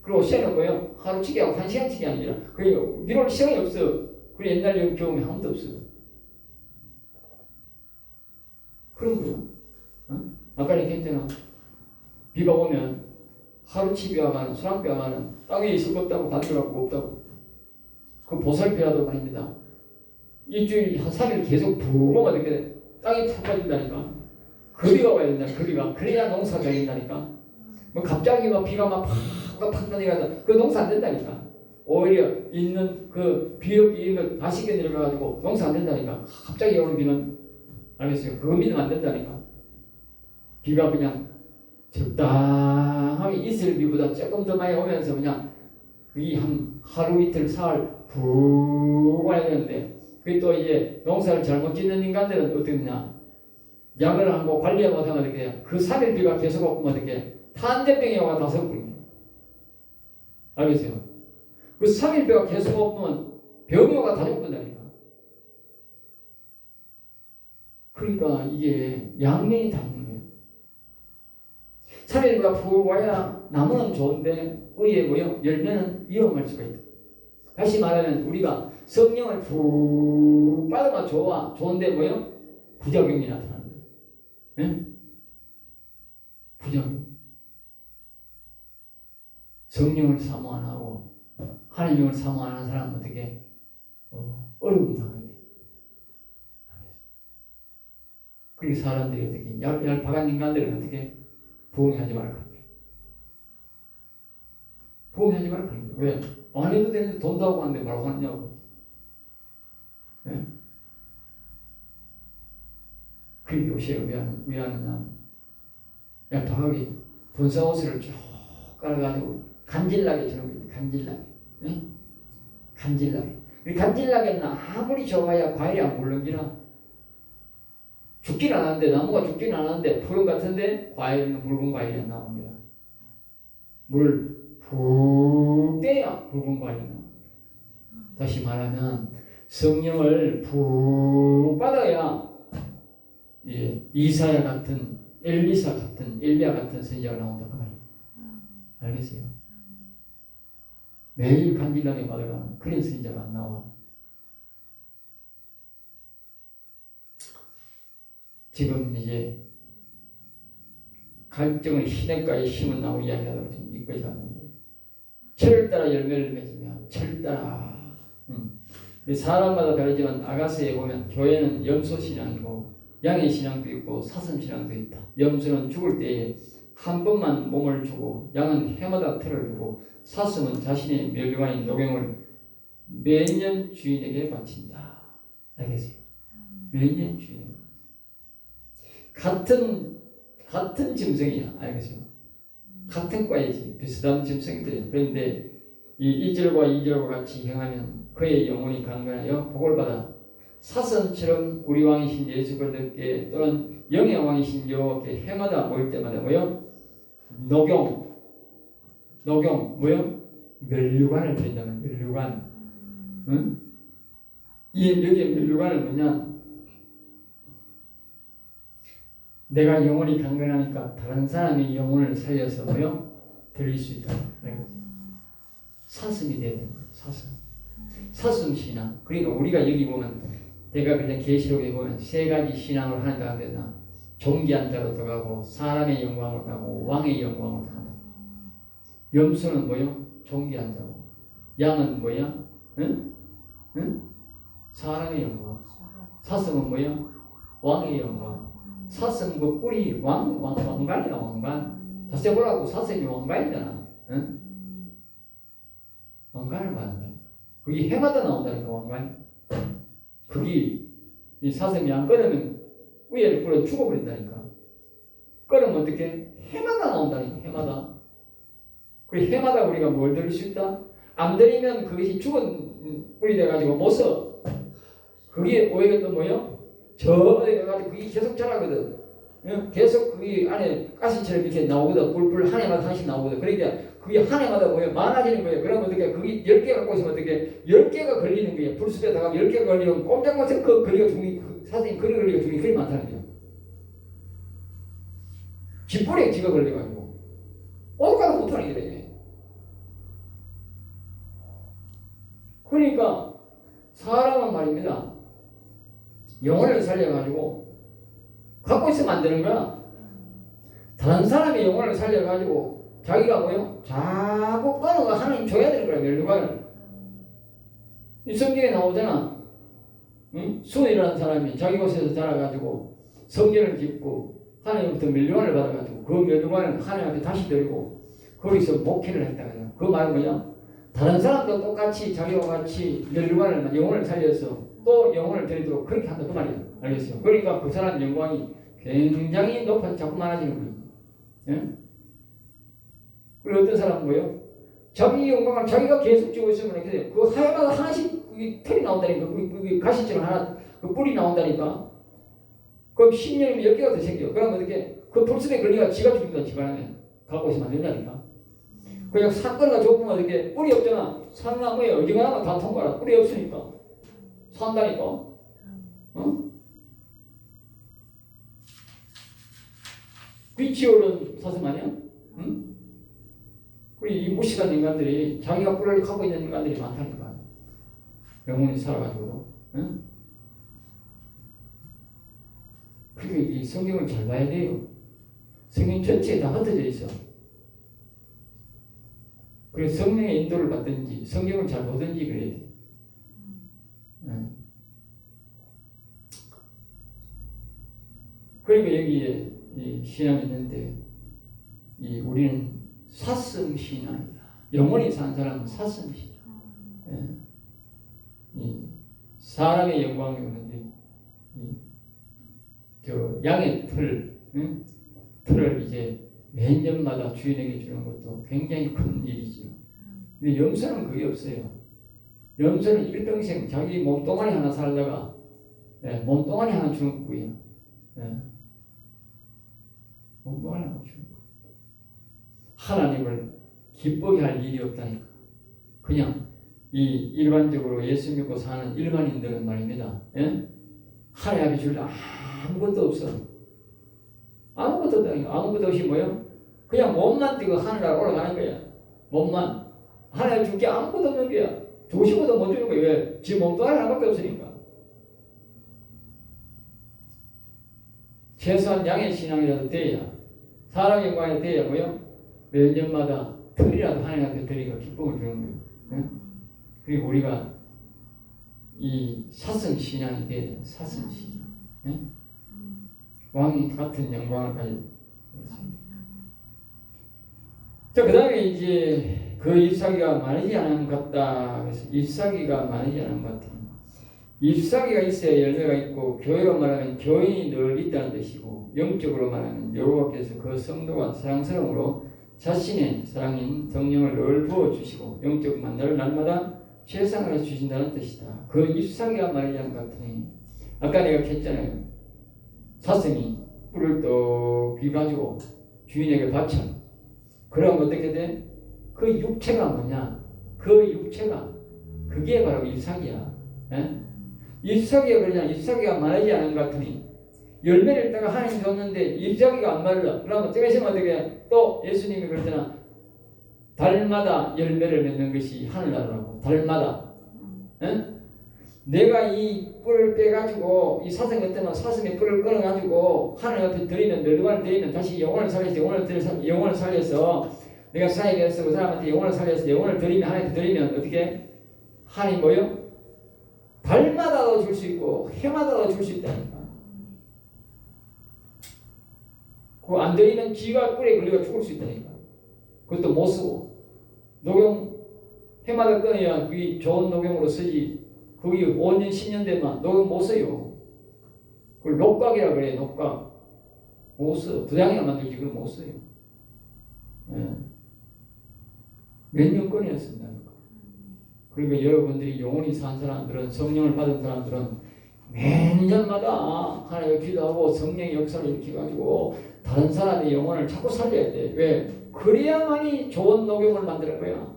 그리고 시간은 뭐예요? 하루치기 하고 1시간치기 아니라 그러니까 미룰 시간이 없어. 그리고 옛날 경험이 아무도 없어. 그런 거요. 아까 얘기했잖아. 비가 오면 하루치비와 가는 소낙비와 가는 땅 위에 있을 것 없다고 반대갖고 없다고. 그 보살피라도 말입니다. 일주일 한 3일 계속 푹 오면 이렇게 땅이 푹 빠진다니까. 거리가 와야 된다. 거리가. 그래야 농사가 잘 된다니까. 뭐 갑자기 막 비가 막 팍 내려가서 그 농사 안 된다니까. 오히려 있는 그 비옥이 있는 거 다 씻겨 내려가가지고 농사 안 된다니까. 갑자기 오는 비는 알겠어요. 그거 믿으면 안 된다니까. 비가 그냥 적당하게 있을 비보다 조금 더 많이 오면서 그냥 그게 한 하루 이틀 사흘 푹 와야 되는데 그게 또 이제 농사를 잘못 짓는 인간들은 어떻냐 약을 하고 관리 못하면 어떻게 해요? 그 3일 비가 계속 오면 어떻게 탄저병이 와가 다 섞어요. 알겠어요? 그 3일 비가 계속 오면 병이 와가 다 죽는다니까. 그러니까 이게 양면이 다 있는 거예요. 산에가 푹 와야 나무는 좋은데 의에 뭐요? 열매는 위험할 수가 있다. 다시 말하면 우리가 성령을 푹 받으면 좋은데 뭐요? 부작용이 나타나는 거예요. 네? 부작용. 성령을 사모 안 하고 하나님을 사모 안 하는 사람은 어떻게 어려움 당하게 돼요. 그리고 사람들이 어떻게 얄팍한 인간들은 어떻게 부흥하지 말까? 부흥하지 말까? 왜? 안 해도 되는데 돈도 하고 하는데 뭐라고 하느냐고. 네? 그게 요새 왜 하느냐? 얄팍하게 본사옷을 쭉 깔아가지고 간질나게 저런 거 간질나게. 네? 간질나게. 우리 간질나게는 아무리 좋아야 과일이 안 물렁기나. 죽진 않았는데 나무가 죽진 않았는데 푸른 같은데 과일은 붉은 과일이 안 나옵니다. 물을 푹 떼야 붉은 과일이 나옵니다. 다시 말하면 성령을 푹 받아야 이사야 같은 엘리사 같은 엘리야 같은 선지자가 나온다 그 말이에요. 알겠어요? 매일 간질나게 받아가 그런 선지자가 안 나와. 지금 이제 갈증을 시냇가에 심은나무 이야기하다가 지금 이까지 왔는데 철을 따라 열매를 맺으며 철을 따라 사람마다 다르지만 아가스에 보면 교회는 염소 신앙이고 양의 신앙도 있고 사슴 신앙도 있다. 염소는 죽을 때에 한 번만 몸을 주고 양은 해마다 털을 주고 사슴은 자신의 멸류관인 녹용을 매년 주인에게 바친다. 알겠어요? 매년 주인에게. 같은 짐승이야. 알겠어요? 같은 과이지. 비슷한 짐승들이야. 그런데 이 1절과 2절과 같이 행하면 그의 영혼이 강건하여 복을 받아 사슴처럼 우리 왕이신 예수 그리스도께 또는 영의 왕이신 여호와께 해마다 모일 때마다 뭐요? 녹용 뭐요? 멸류관을 드린다면 멸류관. 응? 여기에 멸류관은 뭐냐? 내가 영혼이 강건하니까 다른 사람의 영혼을 살려서 뭐요? 드릴 수 있다. 사슴이 돼야 되는 거예요. 사슴 신앙. 그러니까 우리가 여기 보면 내가 그냥 계시록에 보면 세 가지 신앙을 하는 가운데 존귀한 자로 들어가고 사람의 영광을 가고 왕의 영광을 가고 염소는 뭐요? 존귀한 자고 양은 뭐야? 응? 사람의 영광. 사슴은 뭐요? 왕의 영광. 사슴 그 뿔이 왕관이야 왕관. 자세 보라고 사슴이 왕관이잖아. 응? 왕관을 말한다. 그게 해마다 나온다니까 왕관이. 그게 이 사슴이 안 끊으면 위에를 불어 죽어버린다니까. 끊으면 어떻게? 해마다 나온다니까 해마다. 그리고 해마다 우리가 뭘 들을 수 있다? 안 들이면 그것이 죽은 뿔이 돼가지고 못 써. 그게 오히려 또 뭐요? 저 어디 가가지고 그게 계속 자라거든. 계속 그게 안에 가시처럼 이렇게 나오거든. 뿔 한 해마다 하나씩 나오거든. 그러니까 그게 한 해마다 뭐예요? 많아지는 거예요. 그러면 어떻게 그게 10개 갖고 있으면 어떻게 10개가 걸리는 거예요. 불숲에 다가 10개가 걸리면 꼼짝못해 그 거리가 죽이 사슴이 거리가 죽이 그리 많다는 거예요. 쥐뿔에 쥐가 걸려가지고 오도가도 못하는 게 되네. 그러니까 사람은 말입니다. 영혼을 살려가지고 갖고 있으면 안 되는 거야. 다른 사람의 영혼을 살려가지고 자기가 뭐요? 자꾸 끊어가 하나님 줘야 되는 거야. 멸류관을. 이 성경에 나오잖아. 응? 수이라는 사람이 자기 곳에서 자라가지고 성전을 짓고 하나님부터 멸류관을 받아가지고 그 멸류관을 하나님한테 다시 드리고 거기서 목회를 했다. 그 말은 뭐냐? 다른 사람도 똑같이 자기와 같이 멸류관을 영혼을 살려서 또 영혼을 드리도록 그렇게 한다 그 말이야. 알겠어요? 그러니까 그 사람 영광이 굉장히 높아 자꾸 많아지는 거예요. 예? 그리고 어떤 사람은 뭐예요? 자기 영광을 자기가 계속 지고 있으면 이렇게 돼요. 그 하나마다 하나씩 그게 털이 나온다니까. 그게 가시처럼 하나 그 뿔이 나온다니까. 그럼 10년이면 10개가 더 생겨. 그러면 어떻게 그 불순에 걸리가 지가 죽는다 집안에 갖고 있으면 안 된다니까. 그냥 사건가 좁으면 어떻게 뿔이 없잖아. 산나무에 어지간하면 다 통과라. 뿔이 없으니까 산다니까. 어? 빛이 오른 사슴 아니야? 응? 그리고 이 무식한 인간들이 자기가 뿔을 갖고 있는 인간들이 많다니까. 영혼이 살아가지고도. 응? 그리고 이 성경을 잘 봐야 돼요. 성경 전체에 다 흩어져 있어. 그래서 성령의 인도를 받든지 성경을 잘 보든지 그래야 돼. 응. 그리고 여기에 이 신앙이 있는데 우리는 사슴 신앙이다. 영원히 사는 사람은 사슴 신앙. 이 사람의 영광이 오는데 저 양의 틀을 이제 몇 년마다 주인에게 주는 것도 굉장히 큰 일이죠. 근데 염소는 그게 없어요. 염소는 일평생 자기 몸뚱아리 하나 살다가 몸뚱아리 하나 주는 거예요. 몸뚱아리 하나 주는 거. 하나님을 기쁘게 할 일이 없다니까. 그냥 이 일반적으로 예수 믿고 사는 일반인들은 말입니다. 하나님 앞에 줄 아무것도 없어. 아무것도 없다니까. 아무것도 없이 뭐요? 그냥 몸만 띄고 하늘나라 올라가는 거야. 몸만. 하나님 줄 게 아무것도 없는 거야. 조시고도 못 주는 거야. 왜? 지 몸뚱아리 하나밖에 없으니까. 최소한 양의 신앙이라도 돼야, 사람 영광이 돼야 뭐요? 몇 년마다 틀이라도 하나님한테 드리고 기쁨을 주는 거예요. 그리고 우리가 이 사슴 신앙이 돼야 돼요. 사슴 신앙. 왕이 같은 영광을 가지고 있습니다. 자, 그 다음에 이제 그 잎사귀가 마르지 않은 것 같다. 그래서 잎사귀가 마르지 않은 것 같다. 잎사귀가 있어야 열매가 있고, 교회로 말하면 교인이 늘 있다는 뜻이고, 영적으로 말하면 여호와께서 그 성도가 사랑스러움으로 자신의 사랑인 성령을 늘 부어주시고 영적 만나를 날마다 최상을 해주신다는 뜻이다. 그 잎사귀가 마르지 않은 것 같으니, 아까 내가 했잖아요. 사슴이 뿔을 또 비가지고 주인에게 바쳐. 그러면 어떻게 돼? 그 육체가 뭐냐? 그 육체가 그게 바로 잎사귀야. 잎사귀가 그러냐? 잎사귀가 마르지 않은 것 같으니, 열매를 따가 하나님 줬는데 잎사귀가 안 말라. 그러면 어떻게 하시면 어떻게? 또 예수님이 그러잖아. 달마다 열매를 맺는 것이 하늘나라라고. 달마다. 내가 이 뿔을 빼가지고 이 사슴 같으면 사슴의 뿔을 끊어가지고 하늘 앞에 드리면 멸관을 드리면 다시 영혼을 살려서 영혼을 살려서 내가 사에게 해서 그 사람한테 영혼을 살려서 영혼을 드리면 하나님께 드리면 어떻게? 하나님 뭐요? 달마다도 줄 수 있고 해마다도 줄 수 있다니까. 그거 안 드리면 쥐가 뿔에 걸려 죽을 수 있다니까. 그것도 못 쓰고 녹용 해마다 끊어야 그게 좋은 녹용으로 쓰지. 그게 5년 10년 되면 녹용 못 써요. 그걸 녹각이라 그래. 녹각 못 써. 부장이나 만들지 그걸 못 써요. 몇 년 끊어야 쓴다니까. 그러니까 여러분들이 영원히 산 사람들은, 성령을 받은 사람들은 몇 년마다 하나님을 기도하고 성령의 역사를 일으켜가지고 다른 사람의 영혼을 자꾸 살려야 돼. 왜? 그래야만이 좋은 녹용을 만드는 거야.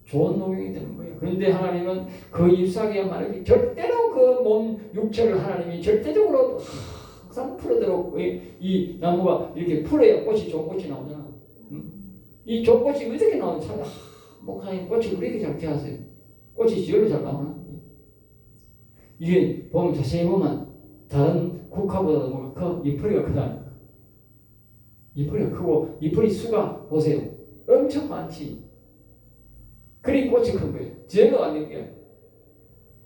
좋은 녹용이 되는 거야. 그런데 하나님은 그 잎사귀가 말이지 절대로 그 몸 육체를 하나님이 절대적으로 항상 풀어도록 이 나무가 이렇게 풀어야 꽃이 좋은 꽃이 나오잖아. 이 좋은 꽃이 어떻게 나오는지 목사님 꽃이 왜 이렇게 잘 피하세요? 꽃이 저렇게 잘 나오나? 이게 보면 자세히 보면 다른 국화보다 뭐가 커? 잎풀이가 크다니까. 잎풀이가 크고 잎풀이 수가 보세요. 엄청 많지. 그리 꽃이 큰 거예요. 제거 안 된 거예요.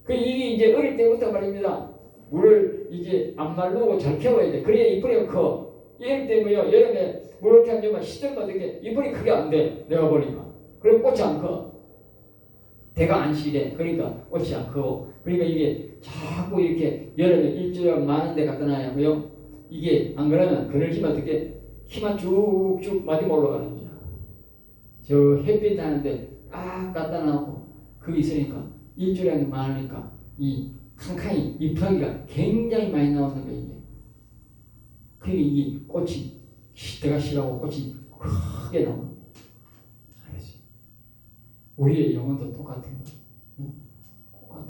이게 이제 어릴 때부터 말입니다. 물을 이제 안 말르고 잘 키워야 돼. 그래야 잎풀이가 커. 이럴 때 뭐요? 여름에 물 이렇게 안 주면 시들면 어떻게 잎풀이 크게 안 돼. 내가 보니까. 그리고 꽃이 안 커. 대가 안 시래. 그러니까 꽃이 안 크고. 그러니까 이게 자꾸 이렇게 여름에 일주일 많은 데 갖다 놔야고요. 이게 안 그러면 그늘지면 어떻게 키만 쭉쭉 마디만 올라가는 거야. 저 햇빛 하는데 갖다 놔고 그게 있으니까 일주량이 많으니까 이 칸칸이 잎사귀가 굉장히 많이 나오는 거예요. 이게. 그게 이 꽃이 대가 시라고 꽃이 크게 나오는 거예요. 알았지? 우리의 영혼도 똑같은 거예요. 똑같아.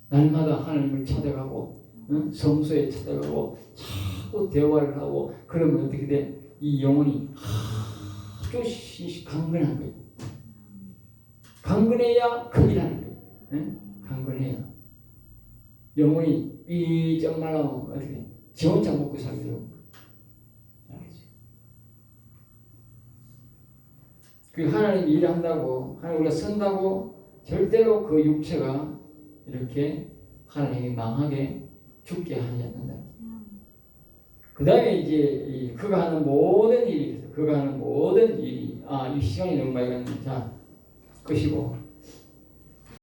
날마다 하나님을 찾아가고 응? 성소에 찾아가고 자꾸 대화를 하고 그러면 어떻게 돼? 이 영혼이 아주 강건한 거예요. 강건해야 큰일하는 거예요. 응? 강건해야 영혼이 삐쩍 말라면 어떻게 지 혼자 먹고 살도록 알겠지? 그 하나님 일한다고 하나님 우리가 선다고 절대로 그 육체가 이렇게 하나님이 망하게 죽게 하지 않는다. 그 다음에 이제 그가 하는 모든 일이 있어요. 그가 하는 모든 일이 이 시간이 너무 많이 갔는데 자 끄시고